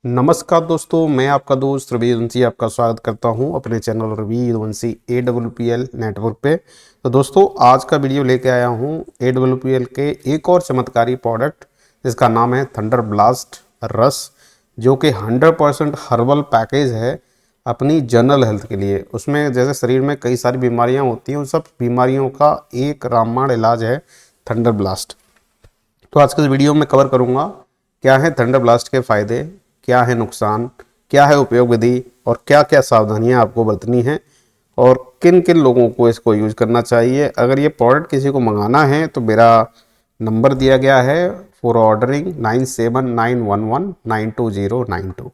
नमस्कार दोस्तों, मैं आपका दोस्त रवि यदुवंशी आपका स्वागत करता हूं अपने channel Ravi Yaduvanshi AWPL network पे। तो दोस्तों, आज का वीडियो लेके आया हूं AWPL के एक और चमत्कारी प्रोडक्ट जिसका नाम है थंडर ब्लास्ट रस, जो कि 100% हर्बल पैकेज है अपनी जनरल हेल्थ के लिए। उसमें जैसे शरीर में कई सारी बीमारियां होती हैं, उन सब बीमारियों का एक रामबाण इलाज है थंडर ब्लास्ट। तो आज के इस वीडियो में कवर करूंगा क्या है थंडर ब्लास्ट के फ़ायदे, क्या है नुकसान, क्या है उपयोग विधि और क्या क्या सावधानियां आपको बरतनी है और किन किन लोगों को इसको यूज़ करना चाहिए। अगर ये प्रोडक्ट किसी को मंगाना है तो मेरा नंबर दिया गया है for ordering 9791192092।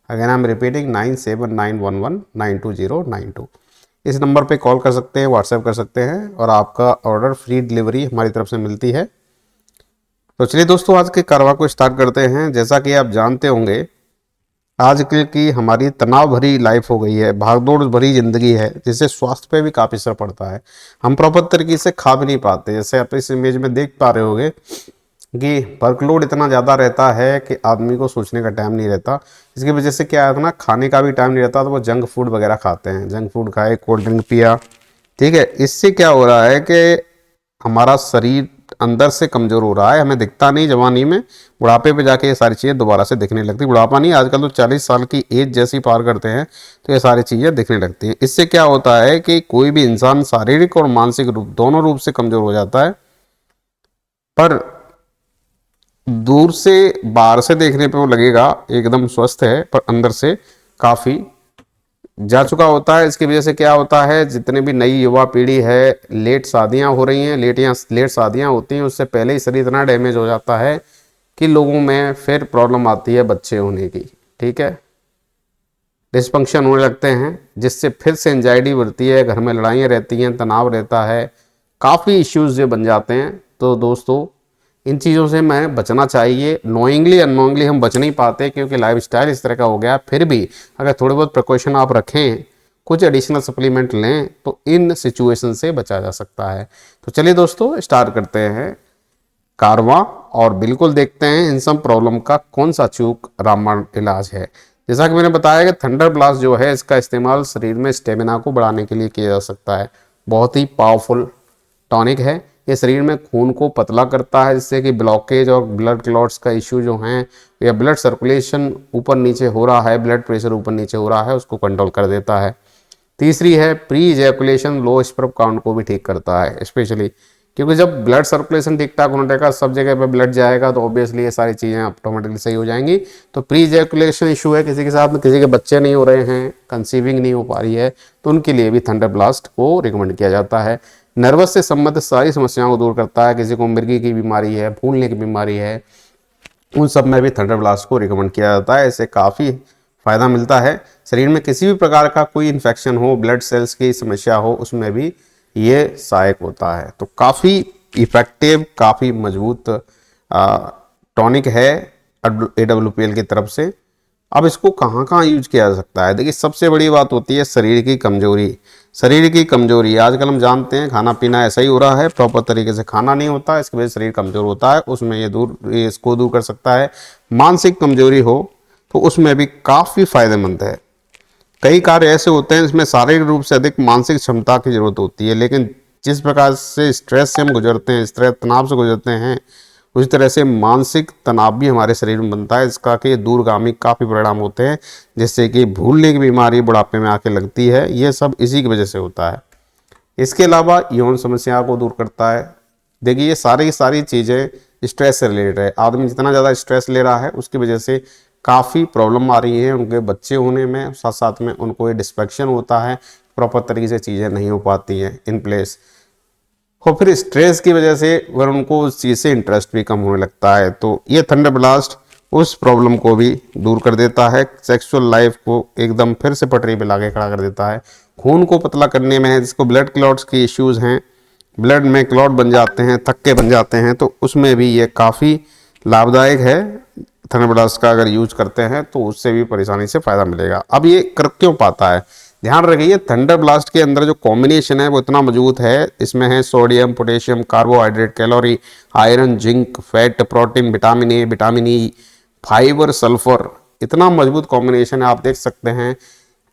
Again I am repeating 9791192092। इस नंबर पे कॉल कर सकते हैं, व्हाट्सएप कर सकते हैं और आपका ऑर्डर फ्री डिलीवरी हमारी तरफ से मिलती है। तो चलिए दोस्तों, आज के कारवा को स्टार्ट करते हैं। जैसा कि आप जानते होंगे, आजकल की हमारी तनाव भरी लाइफ हो गई है, भागदौड़ भरी ज़िंदगी है, जिससे स्वास्थ्य पे भी काफ़ी असर पड़ता है। हम प्रॉपर तरीके से खा भी नहीं पाते। जैसे आप इस इमेज में देख पा रहे होंगे कि वर्कलोड इतना ज़्यादा रहता है कि आदमी को सोचने का टाइम नहीं रहता। इसकी वजह से क्या है ना, खाने का भी टाइम नहीं रहता, तो वो जंक फूड वगैरह खाते हैं। जंक फूड खाए, कोल्ड ड्रिंक पिया, ठीक है। इससे क्या हो रहा है कि हमारा शरीर अंदर से कमज़ोर हो रहा है। हमें दिखता नहीं जवानी में, बुढ़ापे पे जाके ये सारी चीज़ें दोबारा से दिखने लगती। बुढ़ापा नहीं, आजकल तो 40 साल की एज जैसी पार करते हैं तो ये सारी चीज़ें दिखने लगती हैं। इससे क्या होता है कि कोई भी इंसान शारीरिक और मानसिक रूप दोनों रूप से कमज़ोर हो जाता है। पर दूर से बाहर से देखने पे वो लगेगा एकदम स्वस्थ है, पर अंदर से काफ़ी जा चुका होता है। इसकी वजह से क्या होता है, जितने भी नई युवा पीढ़ी है, लेट शादियां हो रही हैं, लेट शादियां होती हैं, उससे पहले ही शरीर इतना डैमेज हो जाता है कि लोगों में फिर प्रॉब्लम आती है बच्चे होने की, ठीक है। डिस्फंक्शन होने लगते हैं, जिससे फिर से एंजाइटी बढ़ती है, घर में लड़ाइयाँ रहती हैं, तनाव रहता है, काफ़ी इश्यूज जो बन जाते हैं। तो दोस्तों, इन चीज़ों से मैं बचना चाहिए। नोइंगली अननोइंगली हम बच नहीं पाते क्योंकि लाइफस्टाइल इस तरह का हो गया। फिर भी अगर थोड़े बहुत प्रिकॉशन आप रखें, कुछ एडिशनल सप्लीमेंट लें, तो इन सिचुएशन से बचा जा सकता है। तो चलिए दोस्तों, स्टार्ट करते हैं कारवां और बिल्कुल देखते हैं इन सब प्रॉब्लम का कौन सा अचूक रामबाण इलाज है। जैसा कि मैंने बताया कि थंडर ब्लास्ट जो है, इसका इस्तेमाल शरीर में स्टेमिना को बढ़ाने के लिए किया जा सकता है। बहुत ही पावरफुल टॉनिक है। ये शरीर में खून को पतला करता है, जिससे कि ब्लॉकेज और ब्लड क्लॉट्स का इश्यू जो हैं, या ब्लड सर्कुलेशन ऊपर नीचे हो रहा है, ब्लड प्रेशर ऊपर नीचे हो रहा है, उसको कंट्रोल कर देता है। तीसरी है pre ejaculation low sperm count को भी ठीक करता है, स्पेशली क्योंकि जब ब्लड सर्कुलेशन ठीक ठाक होने का, सब जगह पे ब्लड जाएगा, तो ऑब्वियसली ये सारी चीज़ें ऑटोमेटिकली सही हो जाएंगी। तो प्री इजैकुलेशन इशू है, किसी के साथ में किसी के बच्चे नहीं हो रहे हैं, कंसीविंग नहीं हो पा रही है, तो उनके लिए भी थंडर ब्लास्ट को रिकमेंड किया जाता है। नर्वस से संबंधित सारी समस्याओं को दूर करता है। किसी को मिर्गी की बीमारी है, भूलने की बीमारी है, उन सब में भी थंडर ब्लास्ट को रिकमेंड किया जाता है। इससे काफ़ी फ़ायदा मिलता है। शरीर में किसी भी प्रकार का कोई इन्फेक्शन हो, ब्लड सेल्स की समस्या हो, उसमें भी ये सहायक होता है। तो काफ़ी इफ़ेक्टिव, काफ़ी मजबूत टॉनिक है AWPL की तरफ से। अब इसको कहाँ कहाँ यूज किया जा सकता है? देखिए, सबसे बड़ी बात होती है शरीर की कमजोरी। शरीर की कमजोरी आजकल हम जानते हैं, खाना पीना ऐसा ही हो रहा है, प्रॉपर तरीके से खाना नहीं होता, इसकी वजह से शरीर कमजोर होता है। उसमें ये इसको दूर कर सकता है। मानसिक कमजोरी हो तो उसमें भी काफ़ी फायदेमंद है। कई कार्य ऐसे होते हैं जिसमें शारीरिक रूप से अधिक मानसिक क्षमता की जरूरत होती है, लेकिन जिस प्रकार से स्ट्रेस से हम गुजरते हैं, स्ट्रेस तनाव से गुजरते हैं, उसी तरह से मानसिक तनाव भी हमारे शरीर में बनता है। इसका कि दूरगामी काफ़ी परिणाम होते हैं, जिससे कि भूलने की बीमारी बुढ़ापे में आके लगती है। ये सब इसी की वजह से होता है। इसके अलावा यौन समस्या को दूर करता है। देखिए, ये सारी चीज़ें स्ट्रेस से रिलेटेड है। आदमी जितना ज़्यादा स्ट्रेस ले रहा है, उसकी वजह से काफ़ी प्रॉब्लम आ रही है उनके बच्चे होने में, साथ साथ में उनको ये डिस्ट्रैक्शन होता है, प्रॉपर तरीके से चीज़ें नहीं हो पाती हैं इन प्लेस। और फिर स्ट्रेस की वजह से अगर उनको उस चीज़ से इंटरेस्ट भी कम होने लगता है, तो ये थंडर ब्लास्ट उस प्रॉब्लम को भी दूर कर देता है। सेक्सुअल लाइफ को एकदम फिर से पटरी पे लाके खड़ा कर देता है। खून को पतला करने में है, जिसको ब्लड क्लॉट्स की इश्यूज़ हैं, ब्लड में क्लॉट बन जाते हैं, थक्के बन जाते हैं, तो उसमें भी ये काफ़ी लाभदायक है। थंडर ब्लास्ट का अगर यूज करते हैं तो उससे भी परेशानी से फ़ायदा मिलेगा। अब ये कर क्यों पाता है? ध्यान रखिए, थंडर ब्लास्ट के अंदर जो कॉम्बिनेशन है वो इतना मजबूत है। इसमें है sodium, potassium, carbohydrate, calorie, iron, zinc, fat, protein, vitamin A, vitamin E, fibre, sulphur, इतना मजबूत कॉम्बिनेशन है, आप देख सकते हैं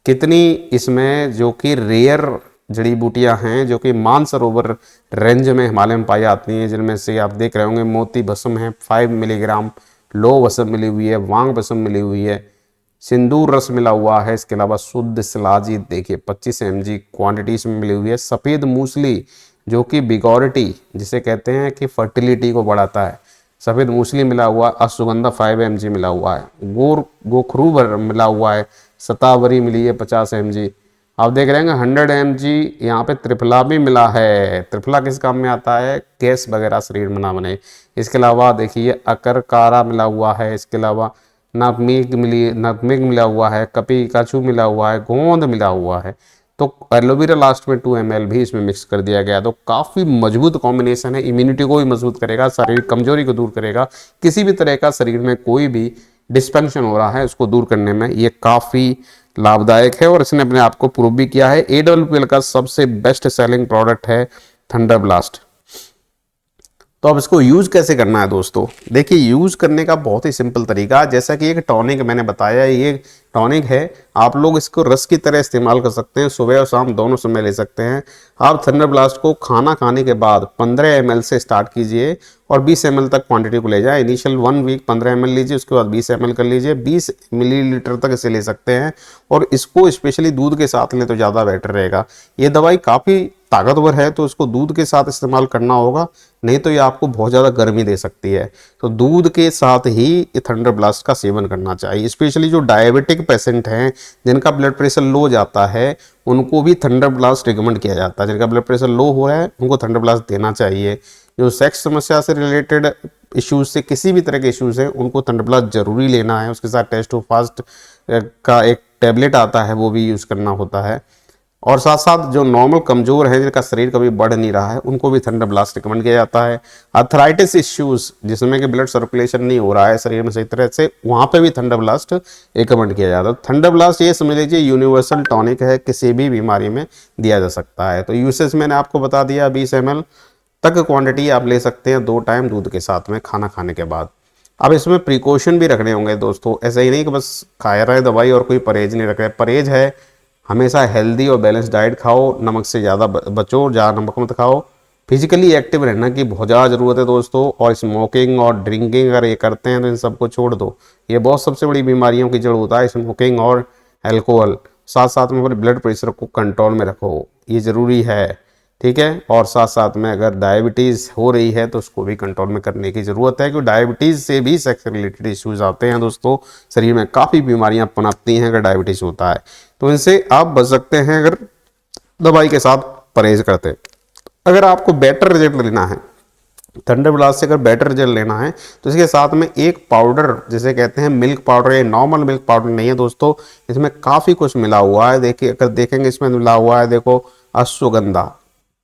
कितनी इसमें जो कि रेयर जड़ी बूटियां हैं जो कि मानसरोवर रेंज में हिमालय में पाई जाती हैं, जिनमें से आप देख रहे होंगे मोती भस्म है 5 मिलीग्राम, लो भस्म मिली हुई है, वांग भस्म मिली हुई है, सिंदूर रस मिला हुआ है, इसके अलावा शुद्ध शिलाजीत देखिए 25 mg क्वांटिटीज में मिली हुई है, सफ़ेद मूसली जो कि बिगोरिटी जिसे कहते हैं कि फर्टिलिटी को बढ़ाता है, सफ़ेद मूसली मिला हुआ, अश्वगंधा 5 mg मिला हुआ है, गोखरू मिला हुआ है, सतावरी मिली है 50 mg। आप देख रहे हैं 100 mg यहाँ पे त्रिफला भी मिला है। त्रिफला किस काम में आता है? गैस वगैरह शरीर में ना बने। इसके अलावा देखिए अकरकारा मिला हुआ है, इसके अलावा नटमेग मिला हुआ है, कपी काचू मिला हुआ है, गोंद मिला हुआ है, तो एलोवेरा लास्ट में 2 ml भी इसमें मिक्स कर दिया गया। तो काफ़ी मजबूत कॉम्बिनेशन है, इम्यूनिटी को भी मजबूत करेगा, शारीरिक कमजोरी को दूर करेगा, किसी भी तरह का शरीर में कोई भी डिस्फंक्शन हो रहा है उसको दूर करने में ये काफ़ी लाभदायक है और इसने अपने आप को प्रूव भी किया है। AWPL का सबसे बेस्ट सेलिंग प्रोडक्ट है थंडर ब्लास्ट। तो अब इसको यूज़ कैसे करना है दोस्तों? देखिए यूज़ करने का बहुत ही सिंपल तरीका, जैसा कि एक टॉनिक मैंने बताया, ये टॉनिक है, आप लोग इसको रस की तरह इस्तेमाल कर सकते हैं, सुबह और शाम दोनों समय ले सकते हैं। आप थंडर ब्लास्ट को खाना खाने के बाद 15 ml से स्टार्ट कीजिए और 20 ml तक क्वांटिटी को ले जाए। इनिशियल 1 वीक 15 ml लीजिए, उसके बाद 20 ml कर लीजिए, 20 मिलीलीटर तक इसे ले सकते हैं और इसको स्पेशली दूध के साथ लें तो ज़्यादा बेटर रहेगा। ये दवाई काफ़ी ताकतवर है तो इसको दूध के साथ इस्तेमाल करना होगा, नहीं तो ये आपको बहुत ज़्यादा गर्मी दे सकती है। तो दूध के साथ ही ये थंडर ब्लास्ट का सेवन करना चाहिए। स्पेशली जो डायबिटिक पेशेंट हैं जिनका ब्लड प्रेशर लो जाता है उनको भी थंडर ब्लास्ट रिकमेंड किया जाता है। जिनका ब्लड प्रेशर लो हो रहा है उनको थंडर ब्लास्ट देना चाहिए। जो सेक्स समस्या से रिलेटेड इश्यूज से किसी भी तरह के इश्यूज हैं उनको थंडर ब्लास्ट जरूरी लेना है। उसके साथ टेस्ट ऑफ फास्ट का एक टैबलेट आता है वो भी यूज़ करना होता है। और साथ साथ जो नॉर्मल कमज़ोर है जिनका शरीर कभी बढ़ नहीं रहा है उनको भी थंडर ब्लास्ट रिकमेंड किया जाता है। अर्थराइटिस इश्यूज़ जिसमें कि ब्लड सर्कुलेशन नहीं हो रहा है शरीर में सही तरह से, वहाँ पे भी थंडर ब्लास्ट रिकमेंड किया जाता है। थंडर ब्लास्ट ये समझ लीजिए यूनिवर्सल टॉनिक है, किसी भी बीमारी में दिया जा सकता है। तो यूसेज मैंने आपको बता दिया, 20 ml तक क्वान्टिटी आप ले सकते हैं 2 टाइम दूध के साथ में खाना खाने के बाद। अब इसमें प्रिकॉशन भी रखने होंगे दोस्तों, ऐसा ही नहीं कि बस खा रहे दवाई और कोई परहेज नहीं रख रहे। परहेज है हमेशा हेल्दी और बैलेंस डाइट खाओ, नमक से ज़्यादा बचो, ज़्यादा नमक मत खाओ। फिजिकली एक्टिव रहना की बहुत ज़्यादा ज़रूरत है दोस्तों, और स्मोकिंग और ड्रिंकिंग अगर ये करते हैं तो इन सबको छोड़ दो। ये बहुत सबसे बड़ी बीमारियों की जड़ होता है, स्मोकिंग और अल्कोहल। साथ साथ में अपने ब्लड प्रेशर को कंट्रोल में रखो, ये ज़रूरी है, ठीक है। और साथ साथ में अगर डायबिटीज़ हो रही है तो उसको भी कंट्रोल में करने की ज़रूरत है, क्योंकि डायबिटीज़ से भी सेक्स रिलेटेड इश्यूज़ आते हैं दोस्तों। शरीर में काफ़ी बीमारियां पनपती हैं अगर डायबिटीज़ होता है, तो इनसे आप बच सकते हैं अगर दवाई के साथ परहेज करते हैं। अगर आपको बेटर रिजल्ट लेना है, थंडर ब्लास्ट से अगर बेटर रिजल्ट लेना है तो इसके साथ में एक पाउडर जिसे कहते हैं मिल्क पाउडर, ये नॉर्मल मिल्क पाउडर नहीं है दोस्तों, इसमें काफ़ी कुछ मिला हुआ है। देखिए अगर देखेंगे इसमें मिला हुआ है, देखो अश्वगंधा,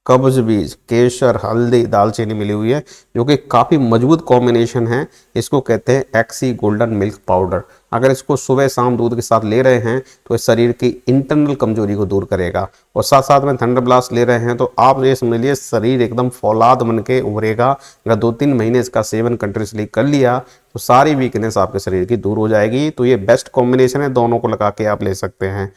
कब्ज बीज, केसर, हल्दी, दालचीनी मिली हुई है, जो कि काफ़ी मजबूत कॉम्बिनेशन है। इसको कहते हैं एक्सी गोल्डन मिल्क पाउडर। अगर इसको सुबह शाम दूध के साथ ले रहे हैं तो इस शरीर की इंटरनल कमजोरी को दूर करेगा। और साथ साथ में थंडर ब्लास्ट ले रहे हैं तो आप ये समझिए शरीर एकदम फौलाद बन के उभरेगा। अगर 2-3 महीने इसका सेवन कंटिन्यूसली कर लिया तो सारी वीकनेस आपके शरीर की दूर हो जाएगी। तो ये बेस्ट कॉम्बिनेशन है, दोनों को लगा के आप ले सकते हैं।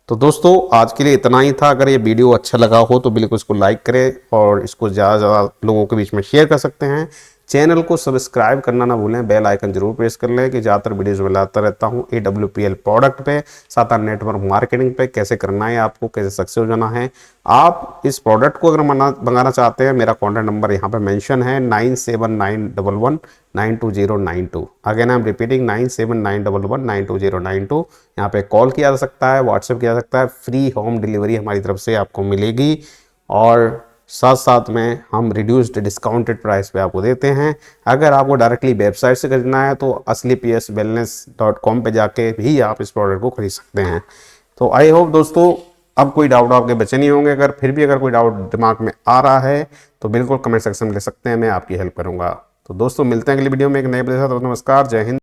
तो दोस्तों आज के लिए इतना ही था। अगर ये वीडियो अच्छा लगा हो तो बिल्कुल इसको लाइक करें और इसको ज़्यादा से ज़्यादा लोगों के बीच में शेयर कर सकते हैं। चैनल को सब्सक्राइब करना ना भूलें, बेल आइकन जरूर प्रेस कर लें कि ज़्यादातर वीडियोस में लाता रहता हूँ AWPL प्रोडक्ट पे, साथ ही नेटवर्क मार्केटिंग पे कैसे करना है, आपको कैसे सक्सेस हो जाना है। आप इस प्रोडक्ट को अगर मंगाना चाहते हैं, मेरा कॉन्टैक्ट नंबर यहाँ पे मेंशन है 9791192092। Again I am repeating 9791192092। यहाँ पे कॉल किया जा सकता है, व्हाट्सएप किया जा सकता है, फ्री होम डिलीवरी हमारी तरफ से आपको मिलेगी। और साथ साथ में हम रिड्यूस्ड डिस्काउंटेड प्राइस पे आपको देते हैं। अगर आपको डायरेक्टली वेबसाइट से खरीदना है तो asleepswellness.com पे जाके भी आप इस प्रोडक्ट को खरीद सकते हैं। तो आई होप दोस्तों अब कोई डाउट आपके बचे नहीं होंगे। अगर फिर भी अगर कोई डाउट दिमाग में आ रहा है तो बिल्कुल कमेंट सेक्शन में ले सकते हैं, मैं आपकी हेल्प करूँगा। तो दोस्तों मिलते हैं अगली वीडियो में एक नए वीडियो के साथ। नमस्कार, जय हिंद।